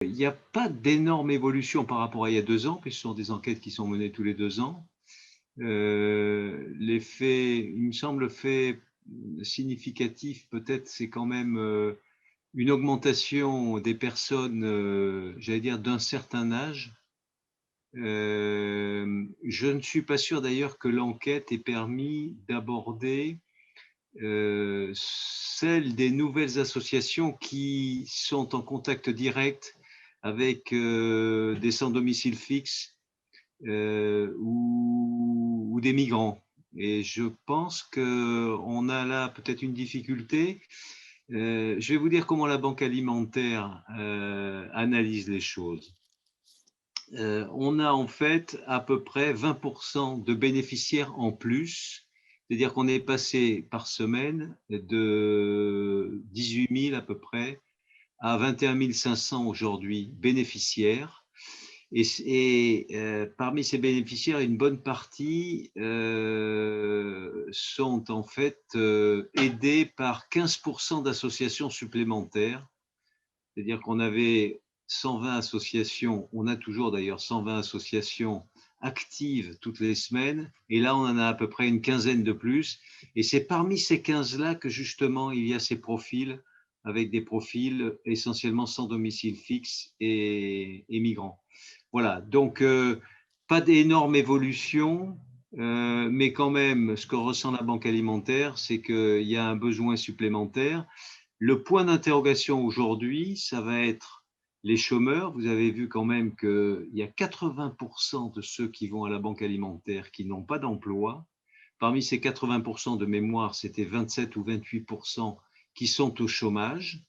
Il n'y a pas d'énorme évolution par rapport à il y a 2 ans, puisque ce sont des enquêtes qui sont menées tous les 2 ans. Les faits, il me semble, le fait significatif, peut-être, c'est quand même une augmentation des personnes, j'allais dire, d'un certain âge. Je ne suis pas sûr d'ailleurs que l'enquête ait permis d'aborder celle des nouvelles associations qui sont en contact direct avec des sans domicile fixe ou des migrants. Et je pense qu'on a là peut-être une difficulté. Je vais vous dire comment la Banque alimentaire analyse les choses. On a en fait à peu près 20% de bénéficiaires en plus, c'est-à-dire qu'on est passé par semaine de 18 000 à peu près à 21 500 aujourd'hui bénéficiaires. Et parmi ces bénéficiaires, une bonne partie sont en fait aidés par 15% d'associations supplémentaires. C'est-à-dire qu'on avait 120 associations, on a toujours d'ailleurs 120 associations actives toutes les semaines, et là on en a à peu près une quinzaine de plus. Et c'est parmi ces 15-là que justement il y a ces profils, avec des profils essentiellement sans domicile fixe et migrants. Voilà, donc pas d'énorme évolution, mais quand même, ce que ressent la Banque alimentaire, c'est qu'il y a un besoin supplémentaire. Le point d'interrogation aujourd'hui, ça va être les chômeurs. Vous avez vu quand même qu'il y a 80% de ceux qui vont à la Banque alimentaire qui n'ont pas d'emploi. Parmi ces 80% de mémoire, c'était 27 ou 28% qui sont au chômage.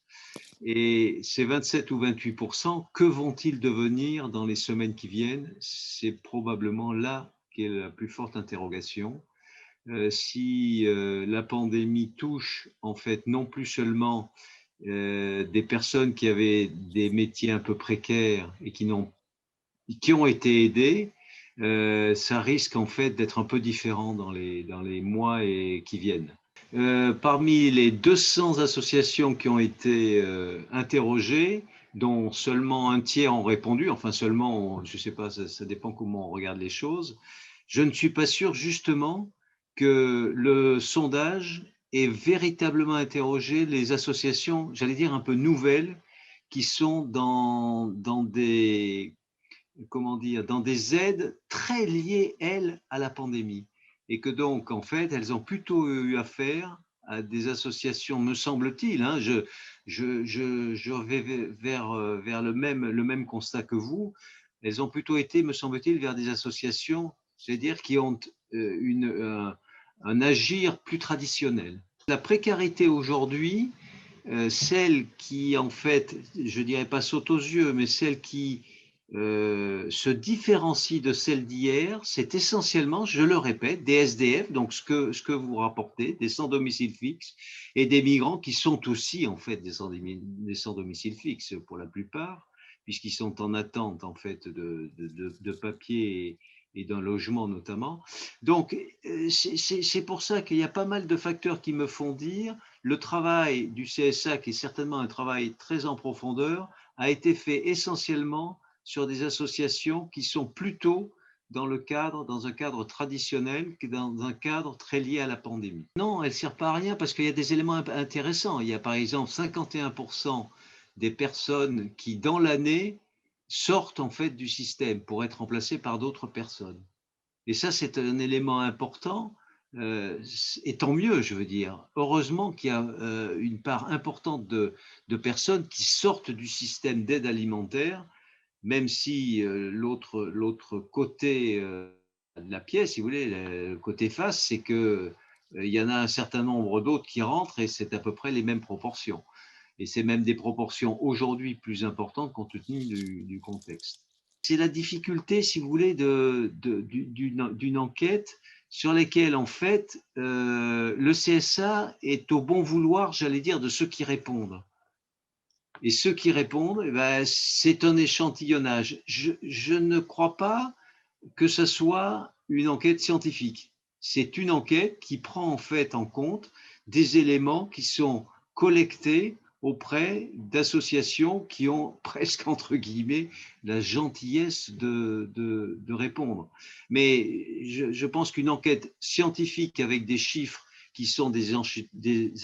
Et ces 27 ou 28%, que vont-ils devenir dans les semaines qui viennent? C'est probablement là qu'est la plus forte interrogation. Si la pandémie touche en fait non plus seulement des personnes qui avaient des métiers un peu précaires et qui ont été aidées, ça risque en fait d'être un peu différent dans les mois qui viennent. Parmi les 200 associations qui ont été interrogées, dont seulement un tiers ont répondu, enfin seulement, je ne sais pas, ça dépend comment on regarde les choses, je ne suis pas sûr justement que le sondage ait véritablement interrogé les associations, j'allais dire un peu nouvelles, qui sont dans des, comment dire, dans des aides très liées, elles, à la pandémie. Et que donc, en fait, elles ont plutôt eu affaire à des associations, me semble-t-il, hein, je vais vers le même constat que vous, elles ont plutôt été, me semble-t-il, vers des associations, c'est-à-dire qui ont un agir plus traditionnel. La précarité aujourd'hui, celle qui, en fait, je dirais pas saute aux yeux, mais celle qui se différencie de celle d'hier, c'est essentiellement, je le répète, des SDF, donc ce que vous rapportez, des sans domicile fixe, et des migrants qui sont aussi en fait des sans domicile fixe pour la plupart, puisqu'ils sont en attente en fait de papiers et d'un logement notamment. Donc c'est pour ça qu'il y a pas mal de facteurs qui me font dire le travail du CSA, qui est certainement un travail très en profondeur, a été fait essentiellement sur des associations qui sont plutôt dans un cadre traditionnel que dans un cadre très lié à la pandémie. Non, elle ne sert pas à rien parce qu'il y a des éléments intéressants. Il y a par exemple 51% des personnes qui, dans l'année, sortent en fait du système pour être remplacées par d'autres personnes. Et ça, c'est un élément important. Et tant mieux, je veux dire. Heureusement qu'il y a une part importante de personnes qui sortent du système d'aide alimentaire, même si l'autre côté de la pièce, si vous voulez, le côté face, c'est que il y en a un certain nombre d'autres qui rentrent et c'est à peu près les mêmes proportions. Et c'est même des proportions aujourd'hui plus importantes compte tenu du contexte. C'est la difficulté, si vous voulez, d'une enquête sur laquelle, en fait, le CSA est au bon vouloir, j'allais dire, de ceux qui répondent. Et ceux qui répondent, eh ben, c'est un échantillonnage. Je ne crois pas que ce soit une enquête scientifique. C'est une enquête qui prend en fait en compte des éléments qui sont collectés auprès d'associations qui ont presque, entre guillemets, la gentillesse de répondre. Mais je pense qu'une enquête scientifique avec des chiffres qui sont des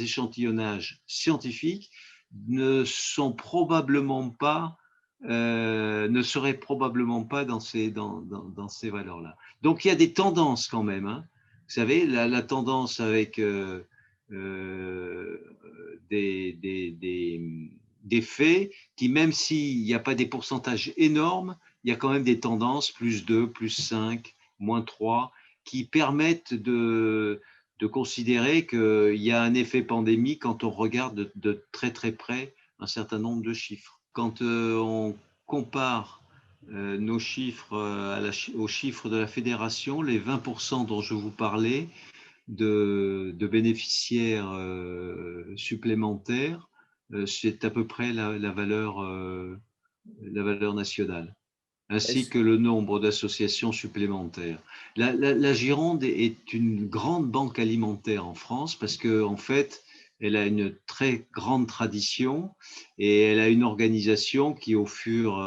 échantillonnages scientifiques ne seraient probablement pas dans ces valeurs-là. Donc il y a des tendances quand même, hein. Vous savez, la tendance avec euh, des faits qui, même s'il n'y a pas des pourcentages énormes, il y a quand même des tendances, plus 2, plus 5, moins 3, qui permettent de considérer qu'il y a un effet pandémie quand on regarde de très très près un certain nombre de chiffres. Quand on compare nos chiffres aux chiffres de la fédération, les 20% dont je vous parlais de bénéficiaires supplémentaires, c'est à peu près la valeur nationale, ainsi Est-ce que le nombre d'associations supplémentaires. La Gironde est une grande banque alimentaire en France parce qu'en en fait, elle a une très grande tradition et elle a une organisation qui, au fur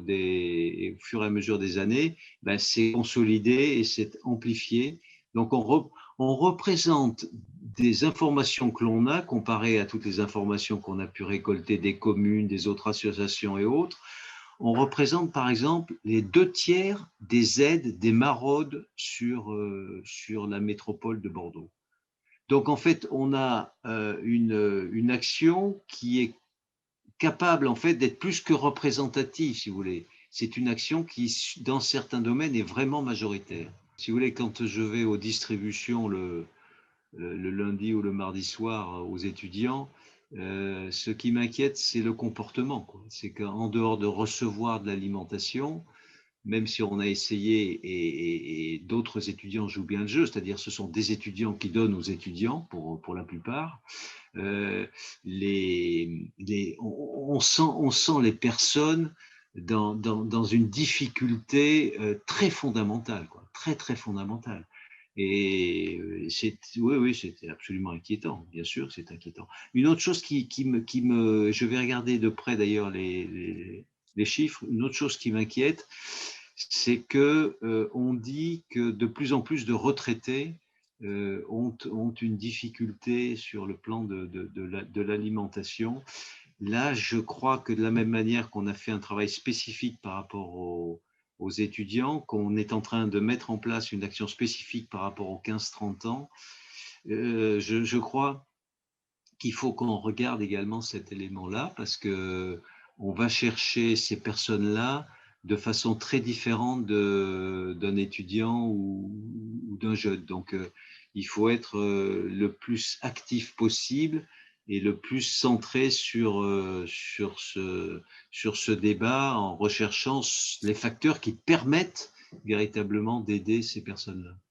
et à mesure des années, ben, s'est consolidée et s'est amplifiée. Donc, on représente des informations que l'on a comparées à toutes les informations qu'on a pu récolter des communes, des autres associations et autres. On représente par exemple les 2 tiers des aides des maraudes sur la métropole de Bordeaux. Donc en fait, on a une action qui est capable en fait d'être plus que représentative, si vous voulez. C'est une action qui, dans certains domaines, est vraiment majoritaire. Si vous voulez, quand je vais aux distributions le lundi ou le mardi soir aux étudiants, ce qui m'inquiète, c'est le comportement. C'est qu'en dehors de recevoir de l'alimentation, même si on a essayé et d'autres étudiants jouent bien le jeu, c'est-à-dire ce sont des étudiants qui donnent aux étudiants pour la plupart, euh, on sent les personnes dans une difficulté très fondamentale, quoi, très très fondamentale. Et oui, oui, c'était absolument inquiétant, bien sûr, c'est inquiétant. Une autre chose je vais regarder de près d'ailleurs les chiffres, une autre chose qui m'inquiète, c'est que on dit que de plus en plus de retraités ont une difficulté sur le plan de l'alimentation. Là, je crois que de la même manière qu'on a fait un travail spécifique par rapport aux étudiants, qu'on est en train de mettre en place une action spécifique par rapport aux 15-30 ans, je crois qu'il faut qu'on regarde également cet élément-là parce que on va chercher ces personnes-là de façon très différente d'un étudiant ou d'un jeune. Donc, il faut être le plus actif possible et le plus centré sur ce débat en recherchant les facteurs qui permettent véritablement d'aider ces personnes-là.